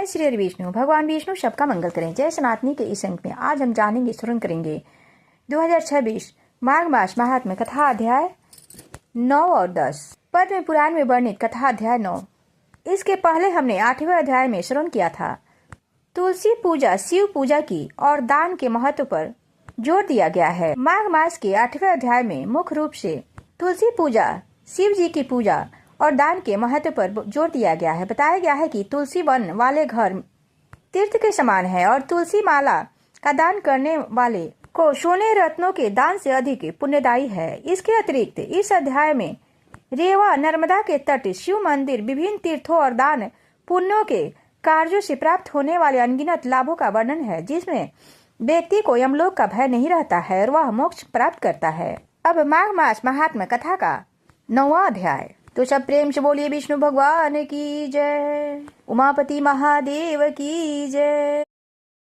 जय श्री हरि विष्णु। भगवान विष्णु सबका मंगल करें। जय सनातनी के इस अंक में आज हम जानेंगे, श्रवण करेंगे 2026 माघ मास महात्म्य कथा अध्याय 9 और 10। पद्म पुराण में वर्णित कथा अध्याय 9। इसके पहले हमने 8वें अध्याय में श्रवण किया था। तुलसी पूजा शिव पूजा की और दान के महत्व पर जोर दिया गया है। माघ मास के 8वें अध्याय में मुख्य रूप से तुलसी पूजा, शिव जी की पूजा और दान के महत्व पर जोर दिया गया है। बताया गया है कि तुलसी वन वाले घर तीर्थ के समान है और तुलसी माला का दान करने वाले को सोने रत्नों के दान से अधिक पुण्यदायी है। इसके अतिरिक्त इस अध्याय में रेवा नर्मदा के तट, शिव मंदिर, विभिन्न तीर्थों और दान पुण्यों के कार्यों से प्राप्त होने वाले अनगिनत लाभों का वर्णन है, जिसमें व्यक्ति को यमलोक का भय नहीं रहता है और वह मोक्ष प्राप्त करता है। अब माघ मास महात्म्य कथा का 9वां अध्याय। तो सब प्रेम से बोलिए विष्णु भगवान की जय, उमापति महादेव की जय।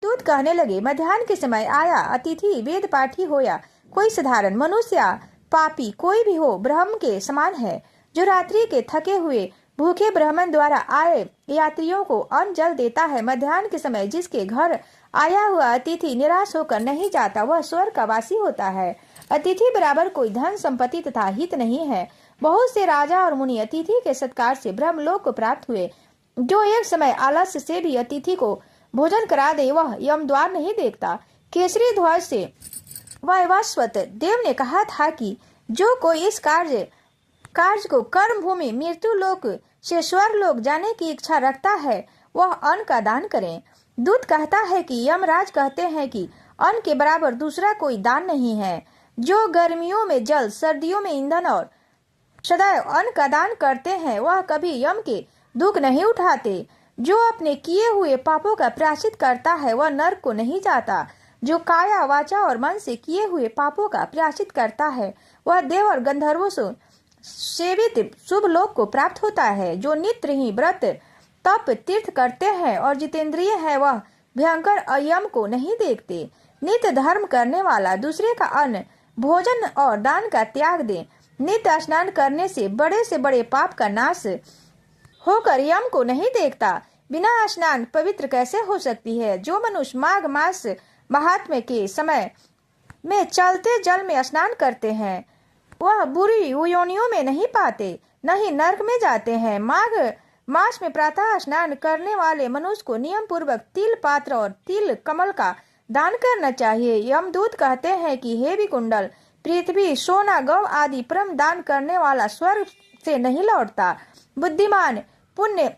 दूत कहने लगे, मध्याह्न के समय आया अतिथि वेद पाठी हो या कोई साधारण मनुष्य या पापी कोई भी हो, ब्रह्म के समान है। जो रात्रि के थके हुए भूखे ब्राह्मण द्वारा आए यात्रियों को अन्न जल देता है। मध्याह्न के समय जिसके घर आया हुआ अतिथि निराश होकर नहीं जाता, वह स्वर्ग का वासी होता है। अतिथि बराबर कोई धन संपत्ति तथा हित नहीं है। बहुत से राजा और मुनि अतिथि के सत्कार से ब्रह्मलोक को प्राप्त हुए। जो एक समय आलस्य से भी अतिथि को भोजन करा दे, वह यम द्वार नहीं देखता। केसरी ध्वज से वैवस्वत देव ने कहा था कि जो कोई इस कार्य को कर्म भूमि मृत्यु लोक से स्वर्ग लोक जाने की इच्छा रखता है, वह अन्न का दान करे। दूत कहता है कि यमराज कहते हैं कि अन्न के बराबर दूसरा कोई दान नहीं है। जो गर्मियों में जल, सर्दियों में ईंधन और सदैव अन्न का दान करते हैं, वह कभी यम के दुख नहीं उठाते। जो अपने किए हुए पापों का प्रायश्चित करता है, वह नरक को नहीं जाता। जो काया, वाचा और मन से किए हुए पापों का प्रायश्चित करता है, वह देव और गंधर्वों से सेवित शुभ लोक को प्राप्त होता है। जो नित्य ही व्रत, तप, तीर्थ करते हैं और जितेंद्रिय है, वह भयंकर अयम को नहीं देखते। नित्य धर्म करने वाला दूसरे का अन्न, भोजन और दान का त्याग दे। नित्य स्नान करने से बड़े पाप का नाश होकर यम को नहीं देखता। बिना स्नान पवित्र कैसे हो सकती है। जो मनुष्य माघ मास महात्म्य के समय में चलते जल में स्नान करते हैं, वह बुरी योनियों में नहीं पाते, न ही नरक में जाते हैं। माघ मास में प्रातः स्नान करने वाले मनुष्य को नियम पूर्वक तिल पात्र और तिल कमल का दान करना चाहिए। यमदूत कहते हैं कि हे विकुंडल, पृथ्वी, सोना, गौ आदि परम दान करने वाला स्वर्ग से नहीं लौटता। बुद्धिमान पुण्य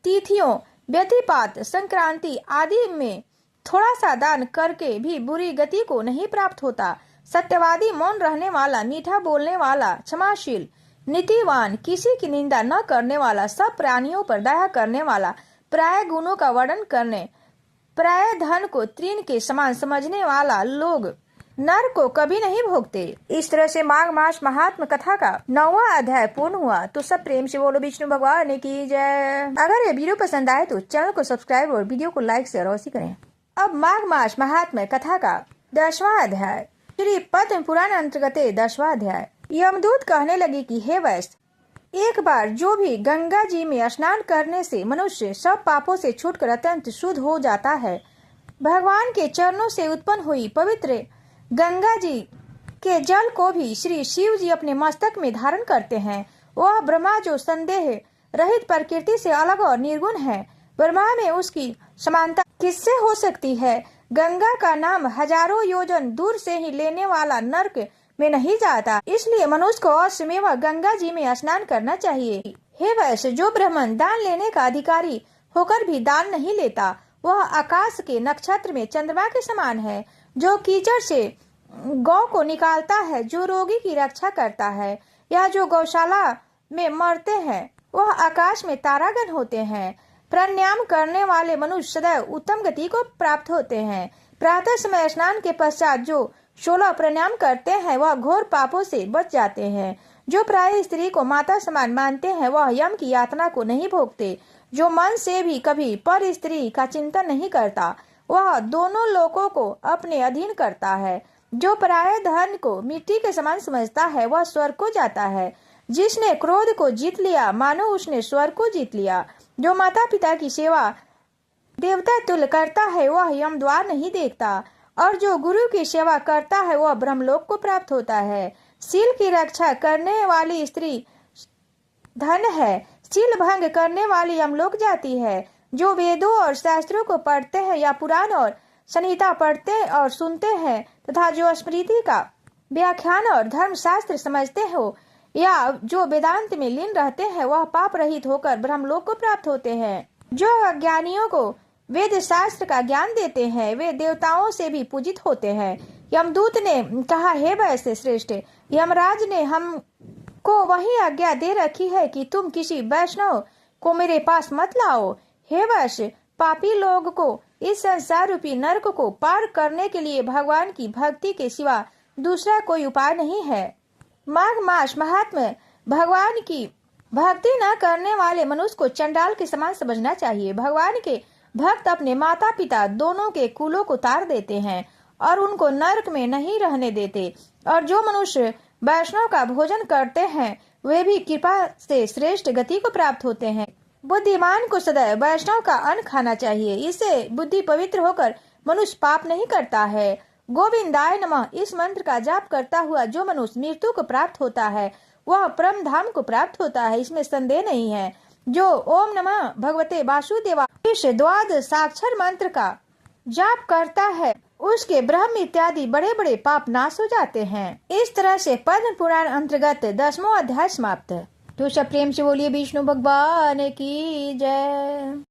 तिथियों, व्यतिपात, संक्रांति आदि में थोड़ा सा दान करके भी बुरी गति को नहीं प्राप्त होता। सत्यवादी, मौन रहने वाला, मीठा बोलने वाला, क्षमाशील, नीतिवान, किसी की निंदा न करने वाला, सब प्राणियों पर दया करने वाला, प्राय गुणों का वर्णन करने, प्राय धन को तृण के समान समझने वाला लोग नरक को कभी नहीं भोगते। इस तरह से माघ मास महात्म्य कथा का 9वां अध्याय पूर्ण हुआ। तो सब प्रेम से बोलो विष्णु भगवान की जय। अगर ये वीडियो पसंद आए तो चैनल को सब्सक्राइब और वीडियो को लाइक शेयर अवश्य करें। अब माघ मास महात्म्य कथा का 10वां अध्याय, श्री पद्म पुराण अंतर्गत 10वां अध्याय। यमदूत कहने लगे कि हे वैश्य, एक बार जो भी गंगा जी में स्नान करने से मनुष्य सब पापों से छूटकर अत्यंत शुद्ध हो जाता है। भगवान के चरणों से उत्पन्न हुई पवित्र गंगा जी के जल को भी श्री शिव जी अपने मस्तक में धारण करते हैं। वह ब्रह्मा जो संदेह रहित प्रकृति से अलग और निर्गुण है, ब्रह्मा में उसकी समानता किससे हो सकती है। गंगा का नाम हजारों योजन दूर से ही लेने वाला नरक में नहीं जाता, इसलिए मनुष्य को अवश्यमेव गंगा जी में स्नान करना चाहिए। हे वैश्य, जो ब्राह्मण दान लेने का अधिकारी होकर भी दान नहीं लेता, वह आकाश के नक्षत्र में चंद्रमा के समान है। जो कीचड़ से गौ को निकालता है, जो रोगी की रक्षा करता है, या जो गौशाला में मरते हैं, वह आकाश में तारागण होते हैं। प्राणायाम करने वाले मनुष्य सदैव उत्तम गति को प्राप्त होते हैं। प्रातः समय स्नान के पश्चात जो 16 प्राणायाम करते हैं, वह घोर पापों से बच जाते हैं। जो प्राय स्त्री को माता समान मानते हैं, वह यम की यातना को नहीं भोगते। जो मन से भी कभी पर स्त्री का चिंतन नहीं करता, वह दोनों लोकों को अपने अधीन करता है। जो पराये धन को मिट्टी के समान समझता है, वह स्वर्ग को जाता है। जिसने क्रोध को जीत लिया, मानो उसने स्वर्ग को जीत लिया। जो माता पिता की सेवा देवता तुल्य करता है वह यम द्वार नहीं देखता, और जो गुरु की सेवा करता है वह ब्रह्मलोक को प्राप्त होता है। शील की रक्षा करने वाली स्त्री धन है, शील भंग करने वाली यमलोक जाती है। जो वेदों और शास्त्रों को पढ़ते हैं या पुराण और संहिता पढ़ते और सुनते हैं तथा जो स्मृति का व्याख्यान और धर्म शास्त्र समझते हो या जो वेदांत में लीन रहते हैं वह पाप रहित होकर ब्रह्मलोक को प्राप्त होते हैं। जो अज्ञानियों को वेद शास्त्र का ज्ञान देते हैं वे देवताओं से भी पूजित होते हैं। यमदूत ने कहा, हे वैश्य श्रेष्ठ, यमराज ने हमको वही आज्ञा दे रखी है कि तुम किसी वैष्णव को मेरे पास मत लाओ। हे वैश्य, पापी लोग को इस संसार रूपी नरक को पार करने के लिए भगवान की भक्ति के सिवा दूसरा कोई उपाय नहीं है। माघ मास महात्म्य भगवान की भक्ति न करने वाले मनुष्य को चंडाल के समान समझना चाहिए। भगवान के भक्त अपने माता पिता दोनों के कुलों को तार देते हैं और उनको नरक में नहीं रहने देते, और जो मनुष्य वैष्णव का भोजन करते हैं वे भी कृपा से श्रेष्ठ गति को प्राप्त होते हैं। बुद्धिमान को सदैव वैष्णव का अन्न खाना चाहिए, इससे बुद्धि पवित्र होकर मनुष्य पाप नहीं करता है। गोविंदाय नमः इस मंत्र का जाप करता हुआ जो मनुष्य मृत्यु को प्राप्त होता है वह परम धाम को प्राप्त होता है, इसमें संदेह नहीं है। जो ओम नमः भगवते वासुदेवाय इस द्वादशाक्षर मंत्र का जाप करता है उसके ब्रह्म इत्यादि बड़े बड़े पाप नाश हो जाते हैं। इस तरह से पद्म पुराण अंतर्गत 10वां अध्याय समाप्त। तो सब प्रेम से बोलिए विष्णु भगवान की जय।